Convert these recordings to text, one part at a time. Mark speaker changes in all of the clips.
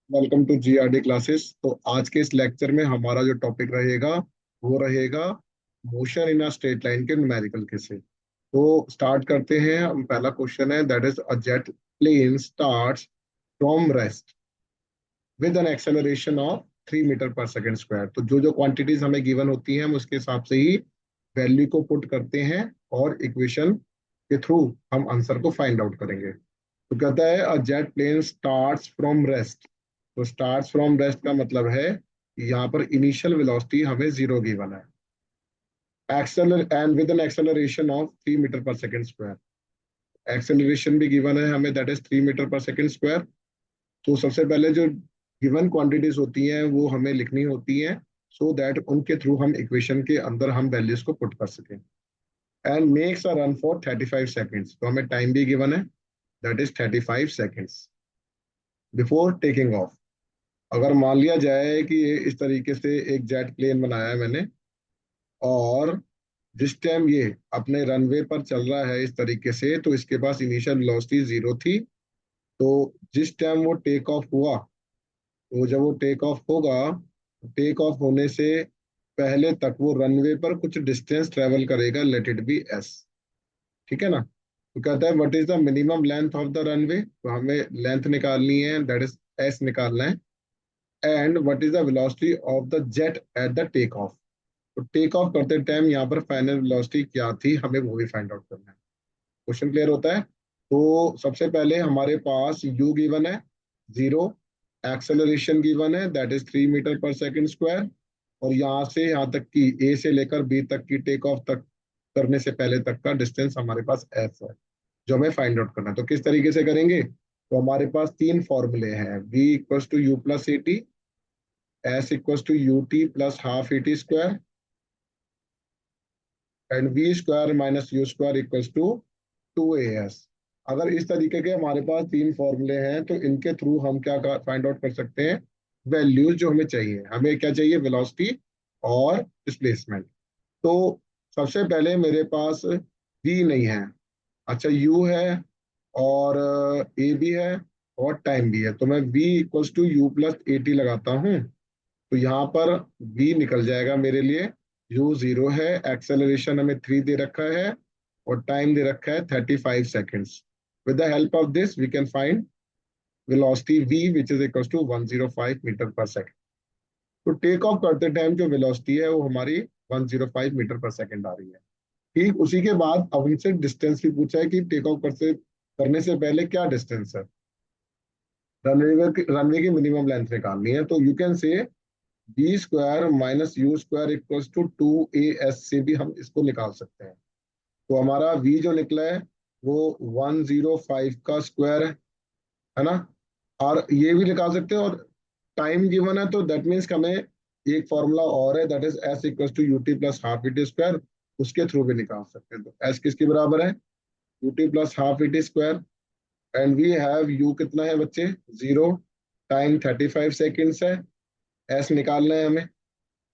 Speaker 1: Welcome to GRD classes. तो आज के इस लेक्चर में हमारा जो टॉपिक रहेगा वो रहेगा motion in a straight line के न्यूमेरिकल के से। तो स्टार्ट करते हैं। हम पहला क्वेश्चन है that is a jet plane starts from rest with an acceleration of 3 metre per second square. तो जो जो क्वांटिटीज हमें गिवन होती हैं हम उसके हिसाब से ही वैल्यू को पुट करते हैं और इक्वेशन के थ्रू हम आंसर को फाइंड आउट करेंगे। तो कहता है a jet plane starts from rest. तो स्टार्ट्स फ्रॉम रेस्ट का मतलब है कि यहाँ पर इनिशियल वेलोसिटी हमें जीरो गिवन है। Accelerates and with an acceleration of 3 metre per second square. Acceleration भी गिवन है हमें that is 3 metre per second square. तो सबसे पहले जो गिवन क्वांटिटीज होती हैं वो हमें लिखनी होती हैं सो दैट उनके थ्रू हम इक्वेशन के अंदर हम वैल्यूज को पुट कर सकें। And makes a run for 35 seconds. तो हमें टाइम भी गिवन है that is 35 seconds before taking of. अगर मान लिया जाए कि ये इस तरीके से एक जेट प्लेन बनाया है मैंने और जिस टाइम ये अपने रनवे पर चल रहा है इस तरीके से तो इसके पास इनिशियल वेलोसिटी जीरो थी। तो जिस टाइम वो टेक ऑफ हुआ तो जब वो टेक ऑफ होगा टेक ऑफ होने से पहले तक वो रनवे पर कुछ डिस्टेंस ट्रेवल करेगा लेट इट बी एस। ठीक है ना। तो कहता है what is the minimum length of the runway. तो हमें लेंथ निकालनी है दैट इज एस निकालना है। And what is the velocity of the jet at the take off. तो टेक ऑफ करते टाइम यहाँ पर फाइनल वेलोसिटी क्या थी हमें वो भी फाइंड आउट करना है। क्वेश्चन क्लियर होता है। तो सबसे पहले हमारे पास u गिवन है जीरो। एक्सेलरेशन गिवन है that is 3 metre per second square. और यहाँ से यहाँ तक की ए से लेकर बी तक की टेक ऑफ तक करने से पहले तक का डिस्टेंस हमारे पास एस है जो हमें फाइंड आउट करना है। तो किस तरीके से करेंगे। तो हमारे पास तीन फॉर्मूले हैं v equals to u plus a t, S equals to u t plus half a t square and v square minus u square equals to 2as। अगर इस तरीके के हमारे पास तीन फॉर्मूले हैं तो इनके थ्रू हम क्या फाइंड आउट कर सकते हैं वैल्यूज जो हमें चाहिए। हमें क्या चाहिए वेलोसिटी और डिस्प्लेसमेंट। तो सबसे पहले मेरे पास v नहीं है। अच्छा u है और a भी है और टाइम भी है। तो मैं v equals to u plus a t लगाता हूँ। तो यहाँ पर v निकल जाएगा मेरे लिए। u जीरो है, एक्सेलरेशन हमें 3 दे रखा है और टाइम दे रखा है 35 seconds. With the help of this we can find velocity v which is equal to 105 metre per second. तो टेक ऑफ करते टाइम जो वेलोसिटी है वो हमारी 105 मीटर पर सेकेंड आ रही है। ठीक उसी के बाद अब हमसे डिस्टेंस भी पूछा है कि टेक ऑफ करने से पहले क्या डिस्टेंस है। रनवे की मिनिमम लेंथ निकालनी है। तो you can say b square minus u square equals to 2as से भी हम इसको निकाल सकते हैं। तो हमारा v जो निकला है वो 105 का स्क्वायर है ना। और ये भी निकाल सकते हैं और टाइम गिवन है तो दैट मीन्स हमें एक फॉर्मूला और है that is s equals to u t plus half e t square. उसके थ्रू भी निकाल सकते हैं। तो s किसके बराबर है u t plus half e t square and we have u कितना है बच्चे जीरो। टाइम 35 सेकेंड्स है। s निकालना है हमें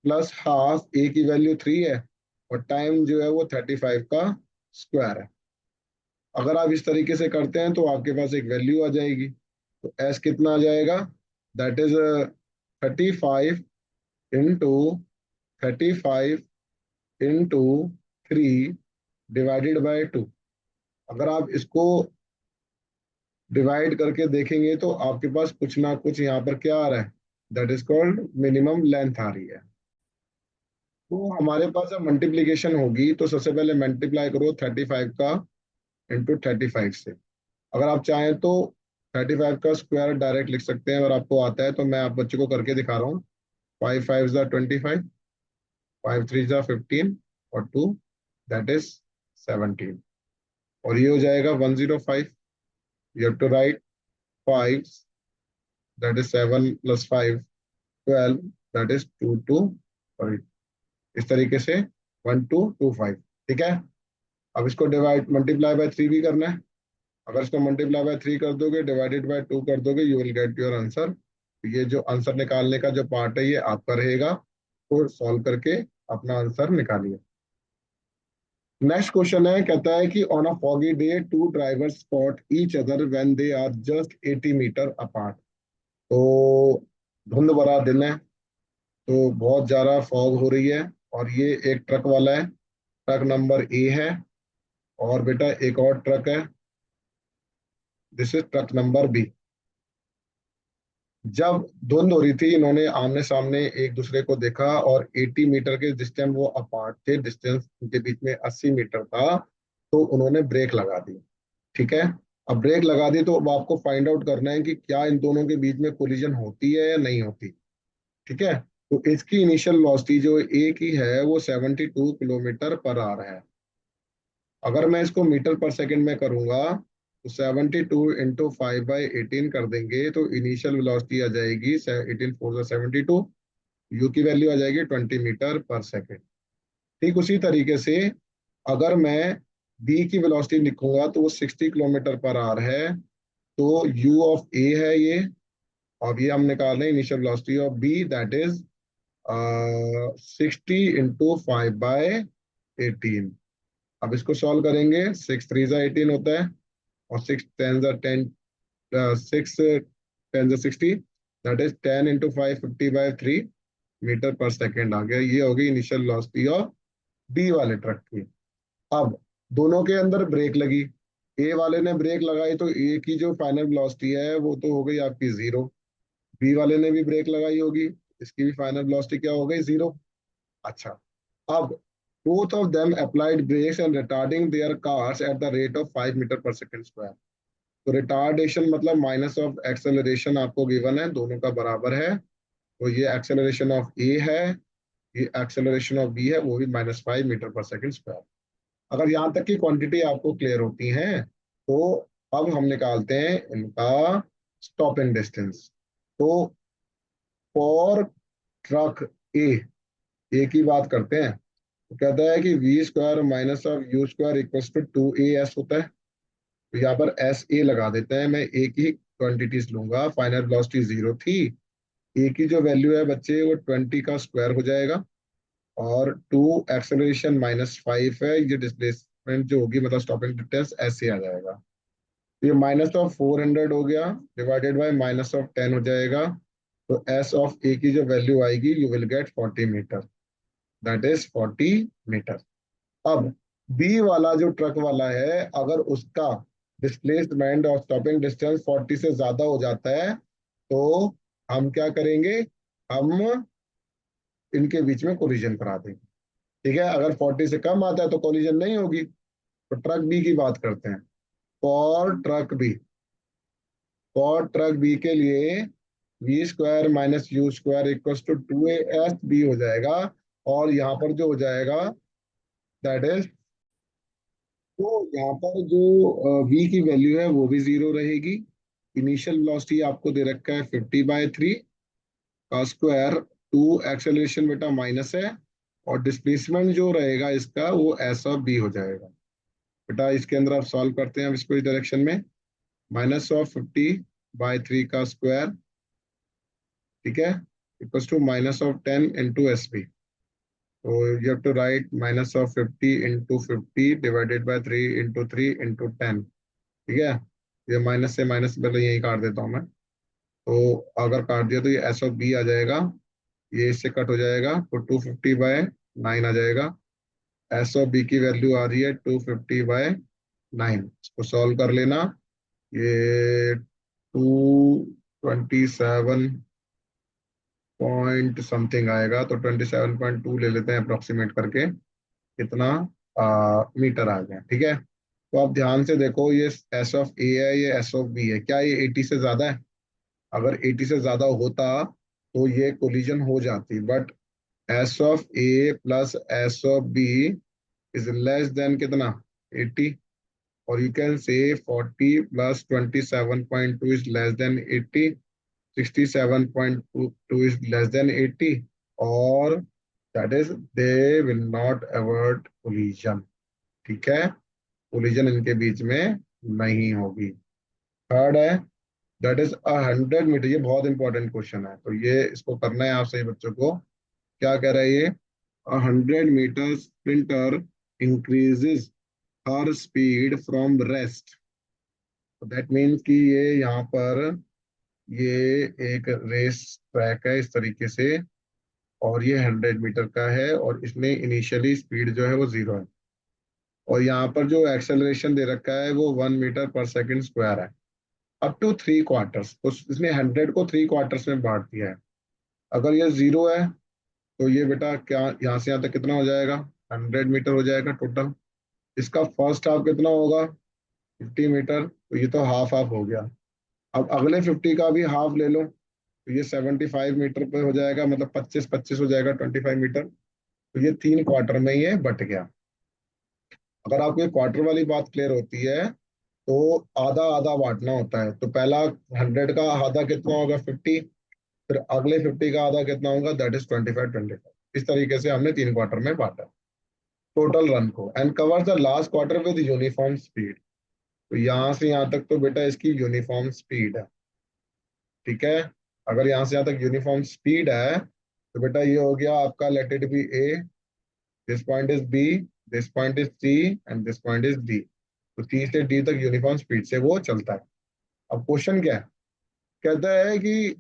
Speaker 1: प्लस हाफ ए की वैल्यू 3 है और टाइम जो है वो 35 का स्क्वायर है। अगर आप इस तरीके से करते हैं तो आपके पास एक वैल्यू आ जाएगी। तो एस कितना आ जाएगा that is 35 into 35 into 3 divided by 2। अगर आप इसको डिवाइड करके देखेंगे तो आपके पास कुछ ना कुछ यहाँ पर क्या आ रहा है that is called minimum length आ रही है। तो हमारे पास जब मल्टीप्लीकेशन होगी तो सबसे पहले मल्टीप्लाई करो 35 का इंटू 35 से। अगर आप चाहें तो 35 का स्क्वायर डायरेक्ट लिख सकते हैं। अगर आपको आता है तो मैं आप बच्चे को करके दिखा रहा हूँ। 5 5 ज़ा 25, 5 3 ज़ा 15 और 2 दैट इज 17। और ये हो जाएगा 105। You have to write 5 that is 7 प्लस 5 12 दैट इज 2 2 इस तरीके से 1225। ठीक है। अब इसको डिवाइड मल्टीप्लाई बाय 3 भी करना है। अगर इसको मल्टीप्लाई बाय 3 कर दोगे डिवाइडेड बाय 2 कर दोगे you will get your answer. ये जो आंसर निकालने का जो पार्ट है ये आपका रहेगा। तो सॉल्व करके अपना आंसर निकालिए। नेक्स्ट क्वेश्चन है कहता है कि on a foggy day two drivers spot each other when they are just 80 metre apart. तो धुंध भरा दिन है, तो बहुत ज्यादा फॉग हो रही है, और ये एक ट्रक वाला है, ट्रक नंबर ए है। और बेटा एक और ट्रक है, this is truck number B. जब धुंध हो रही थी, इन्होंने आमने सामने एक दूसरे को देखा, और 80 मीटर के डिस्टेंस वो अपार्ट थे, डिस्टेंस उनके बीच में 80 मीटर था। तो उन्होंने ब्रेक लगा दी। ठीक है। अब ब्रेक लगा दी, तो अब आपको फाइंड आउट करना है कि क्या इन दोनों के बीच में कोलिजन होती है या नहीं होती। ठीक है। तो इसकी इनिशियल वेलोसिटी जो ए की है वो 72 किलोमीटर पर आवर है। अगर मैं इसको मीटर पर सेकंड में करूंगा, तो 72 इंटू 5/18 कर देंगे, तो इनिशियल वेलोसिटी आ जाएगी 18 4 72। यू की वैल्यू आ जाएगी 20 मीटर पर सेकंड। ठीक उसी तरीके से अगर मैं बी की वेलोसिटी लिखूंगा, तो वो 60 किलोमीटर पर आवर है। तो यू ऑफ ए है ये। अब ये हम निकाल रहे हैं initial velocity of B, that is 60 into 5/18। अब इसको सॉल्व करेंगे, 6 3 ज़ा 18 होता है, और 6 10 ज़ा 10, 6 10 ज़ा 60, that is 10 into 5 50/3 metre per second आ गया। ये होगी इनिशियल वेलोसिटी ऑफ बी वाले ट्रक की। अब दोनों के अंदर ब्रेक लगी, ए वाले ने ब्रेक लगाई, तो ए की जो फाइनल वेलोसिटी है वो तो हो गई आपकी जीरो। बी वाले ने भी ब्रेक लगाई होगी, इसकी भी फाइनल वेलोसिटी क्या हो गई, जीरो। अच्छा, अब both of them applied brakes and retarding their cars at the rate of 5 metre per second square. तो रिटार्डेशन मतलब माइनस ऑफ एक्सेलरेशन आपको गिवन है, दोनों का बराबर है। तो ये एक्सेलरेशन ऑफ ए है, ये एक्सेलरेशन ऑफ बी है, वो भी -5 मीटर पर सेकेंड स्क्वायर। अगर यहाँ तक की क्वांटिटी आपको क्लियर होती है, तो अब हम निकालते हैं इनका स्टॉपिंग डिस्टेंस। तो फॉर ट्रक ए, ए की बात करते हैं, तो कहता है कि v square minus of u square equals to 2 AS होता है। तो यहाँ पर एस ए लगा देते हैं, मैं ए की क्वांटिटीज लूंगा, फाइनल वेलोसिटी जीरो थी। ए की जो वैल्यू है बच्चे वो 20 का स्क्वायर हो जाएगा, और 2 एक्सेलरेशन -5 है, ये डिस्प्लेसमेंट जो होगी मतलब स्टॉपिंग डिस्टेंस ऐसे आ जाएगा। तो ये -400 हो गया, डिवाइडेड बाय -10 हो जाएगा। तो एस ऑफ ए की जो वैल्यू आएगी, you will get 40 metre, that is 40 metre. अब बी वाला जो ट्रक वाला है, अगर उसका डिस्प्लेसमेंट और स्टॉपिंग डिस्टेंस 40 से ज्यादा हो जाता है, तो हम क्या करेंगे, हम इनके बीच में कोलिजन करा देंगे। ठीक है। अगर 40 से कम आता है तो कोलिजन नहीं होगी। तो ट्रक बी की बात करते हैं। For truck B, for truck B के लिए v square minus u square equals to 2 AS B हो जाएगा। और यहाँ पर जो हो जाएगा, दैट इज, तो यहाँ पर जो v की वैल्यू है वो भी जीरो रहेगी। इनिशियल वेलोसिटी आपको दे रखा है 50/3 का स्क्वायर, 2 एक्सेलरेशन बेटा माइनस है, और डिस्प्लेसमेंट जो रहेगा इसका वो एस ऑफ बी हो जाएगा। बेटा इसके अंदर आप सॉल्व करते हैं अब इसको इस डायरेक्शन में, -50/3 का स्क्वायर, ठीक है, equals to -10 into S B. तो you have to write -50 into 50 divided by 3 into 3 into 10। ठीक है। ये माइनस से माइनस पहले यही काट देता हूँ मैं। तो अगर काट दिया तो ये एस ऑफ बी आ जाएगा, ये इससे कट हो जाएगा, तो 250/9 आ जाएगा। एस ऑफ बी की वैल्यू आ रही है 250/9। इसको सॉल्व कर लेना, ये 227 पॉइंट समथिंग आएगा, तो 27.2 ले लेते हैं अप्रोक्सीमेट करके, कितना मीटर आ गया। ठीक है। तो आप ध्यान से देखो, ये एस ऑफ ए है, ये एस ऑफ बी है, क्या ये 80 से ज्यादा है? अगर 80 से ज्यादा होता तो ये कोलिजन हो जाती, but S of A plus S of B is less than कितना, 80। और you can say 40 plus 27.2 is less than 80, 67.2 is less than 80, और that is they will not avoid collision. ठीक है। कोलिजन इनके बीच में नहीं होगी। थर्ड है, दैट इज 100 मीटर। ये बहुत इंपॉर्टेंट क्वेश्चन है, तो ये इसको करना है आप सही बच्चों को। क्या कह रहा है ये, 100 metre sprinter increases her speed from rest. That means कि ये यहाँ पर ये एक रेस ट्रैक है इस तरीके से, और ये 100 मीटर का है, और इसमें इनिशियली स्पीड जो है वो 0 है, और यहाँ पर जो एक्सेलरेशन दे रखा है वो 1 मीटर पर सेकंड स्क्वायर है, अप टू 3 क्वार्टर्स। तो इसने 100 को 3 क्वार्टर्स में बांट दिया है। अगर ये 0 है तो ये बेटा क्या, यहाँ से यहाँ तक कितना हो जाएगा, 100 मीटर हो जाएगा टोटल। इसका फर्स्ट हाफ कितना होगा, 50 मीटर, तो ये तो हाफ हाफ हो गया। अब अगले 50 का भी हाफ ले लो, तो ये 75 मीटर पे हो जाएगा, मतलब 25 25 हो जाएगा, 25 मीटर। तो ये 3 क्वार्टर में ये बट गया। अगर आपको ये क्वार्टर वाली बात क्लियर होती है, तो आधा आधा बांटना होता है। तो पहला 100 का आधा कितना होगा, 50। फिर अगले 50 का आधा कितना होगा, दैट इज 25 25। इस तरीके से हमने 3 क्वार्टर में बांटा टोटल रन को, and cover the last quarter with uniform speed. तो यहाँ से यहाँ तक तो बेटा इसकी यूनिफॉर्म स्पीड है, ठीक है। अगर यहाँ से यहाँ तक यूनिफॉर्म स्पीड है, तो बेटा ये हो गया आपका, let it be A, this point is B, this point is C, and this point is D. तो सी से डी तक यूनिफॉर्म स्पीड से वो चलता है। अब क्वेश्चन क्या है, कहता है कि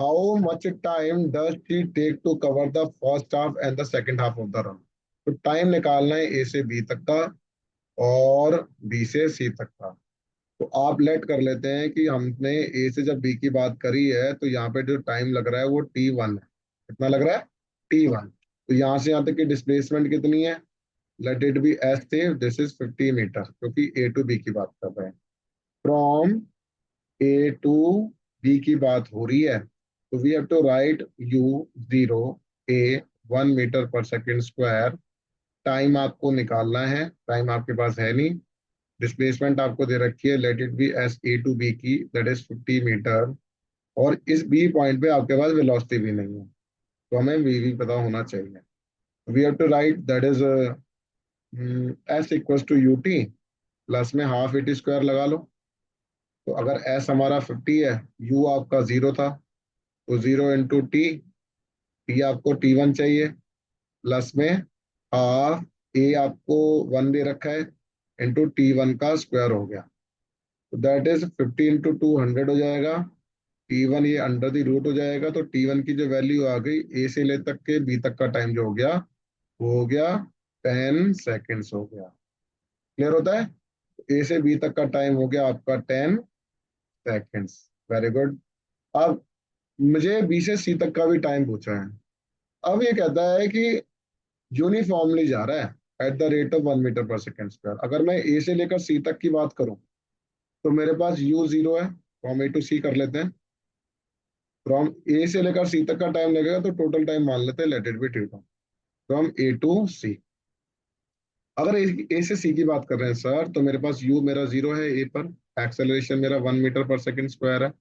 Speaker 1: how much time does she take to cover the first half and the second half of the run. तो टाइम निकालना है ए से बी तक का और बी से सी तक का। तो आप लेट कर लेते हैं कि हमने ए से जब बी की बात करी है, तो यहाँ पे जो टाइम लग रहा है वो T1 है। कितना लग रहा है, T1। तो यहाँ से यहाँ तक की डिस्प्लेसमेंट कितनी है, लेट इट बी एस से, दिस इज 50 मीटर, क्योंकि ए टू बी की बात कर रहे हैं। फ्रॉम ए टू बी की बात हो रही है, तो we have to write U0, a 1 metre per second square. Time आपको निकालना है, टाइम आपके पास है नहीं। डिस्प्लेसमेंट आपको दे रखी है, let it be S A to B की, दैट इज 50 मीटर। और इस बी पॉइंट पे आपके पास वेलोसिटी भी नहीं है, तो हमें वी भी पता होना चाहिए। We have to write that is S equals to u t, plus में हाफ ए टी स्क्वायर लगा लो। तो अगर एस हमारा 50 है, यू आपका 0 था, तो 0 इंटू टी आपको T1 चाहिए, प्लस में हाफ ए आपको 1 दे रखा है, इंटू T1 का स्क्वायर हो गया। तो दैट इज 50 इंटू 2 100 हो जाएगा। T1 ये अंडर द रूट हो जाएगा, तो T1 की जो वैल्यू आ गई, ए से ले तक के बी तक का टाइम जो हो गया, वो हो गया 10 सेकेंड्स हो गया। क्लियर होता है, ए से बी तक का टाइम हो गया आपका 10 सेकेंड्स। Very good. अब मुझे बी से सी तक का भी टाइम पूछा है। अब ये कहता है कि यूनिफॉर्मली जा रहा है at the rate of 1 metre per second square. अगर मैं ए से लेकर सी तक की बात करूं, तो मेरे पास U0 है, फ्रॉम ए टू सी कर लेते हैं। फ्रॉम ए से लेकर सी तक का टाइम लगेगा, तो टोटल टाइम मान लेते हैं, let it be T2, from A to C. अगर ए से सी की बात कर रहे हैं सर, तो मेरे पास यू मेरा 0 है ए पर, एक्सेलरेशन मेरा 1 मीटर पर सेकेंड स्क्वायर है,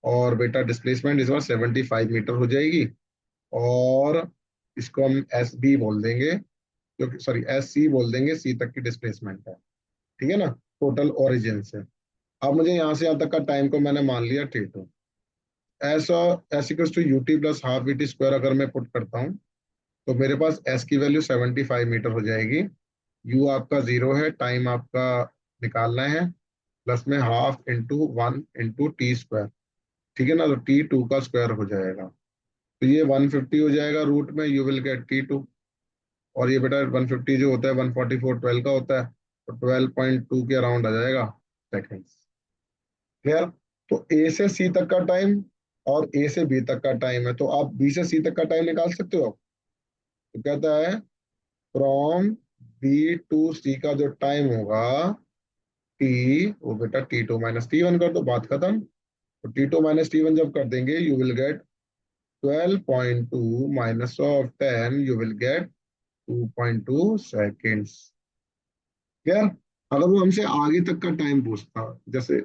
Speaker 1: और बेटा डिस्प्लेसमेंट इस बार 75 मीटर हो जाएगी। और इसको हम एस बी बोल देंगे, क्योंकि सॉरी एस सी बोल देंगे, सी तक की डिस्प्लेसमेंट है, ठीक है ना, टोटल ओरिजिन से। अब मुझे यहाँ से यहाँ तक का टाइम को मैंने मान लिया T2। ऐसा S equals to u t plus half v t square अगर मैं पुट करता हूँ, तो मेरे पास एस की वैल्यू 75 मीटर हो जाएगी। यू आपका 0 है, टाइम आपका निकालना है, प्लस में half into 1 into T square, ठीक है ना, तो T2 का स्क्वायर हो जाएगा। तो ये 150 हो जाएगा रूट में, यू विल गेट T2। और ये बेटा 150 जो होता है 144 12 का होता है, तो 12.2 के अराउंड आ जाएगा सेकेंड्स। क्लियर। तो ए से सी तक का टाइम और ए से बी तक का टाइम है, तो आप बी से सी तक का टाइम निकाल सकते हो। तो कहता है फ्रॉम बी टू सी का जो टाइम होगा, टी, वो बेटा T2 - T1 कर दो, बात खत्म। तो T2 - T1 जब कर देंगे, you will gate 12.2 minus of 10, you will gate 2.2 seconds. Clear. अगर वो हमसे आगे तक का टाइम पूछता, जैसे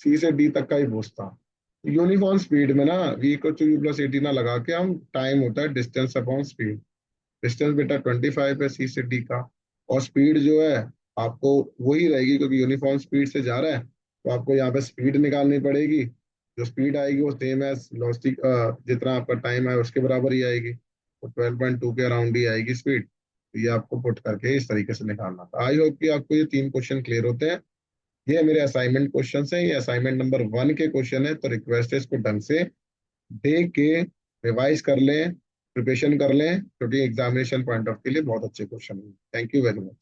Speaker 1: सी से डी तक का ही पूछता, यूनिफॉर्म स्पीड में ना v equal to u plus a t ना लगा के, हम टाइम होता है डिस्टेंस अपॉन स्पीड। डिस्टेंस बेटा 25 है सी से डी का, और स्पीड जो है आपको वही रहेगी, क्योंकि यूनिफॉर्म स्पीड से जा रहा है, तो आपको यहाँ पे स्पीड निकालनी पड़ेगी। जो स्पीड आएगी वो सेम है वेलोसिटी, जितना आपका टाइम है उसके बराबर ही आएगी, तो 12.2 के अराउंड ही आएगी स्पीड। तो ये आपको पुट करके इस तरीके से निकालना था। आई होप कि आपको ये 3 क्वेश्चन क्लियर होते हैं। ये मेरे असाइनमेंट क्वेश्चन है, ये असाइनमेंट नंबर 1 के क्वेश्चन है, तो रिक्वेस्ट है इसको ढंग से देख के रिवाइज कर लें, प्रिपरेशन कर लें, क्योंकि एग्जामिनेशन पॉइंट ऑफ के लिए बहुत अच्छे क्वेश्चन है। Thank you very much.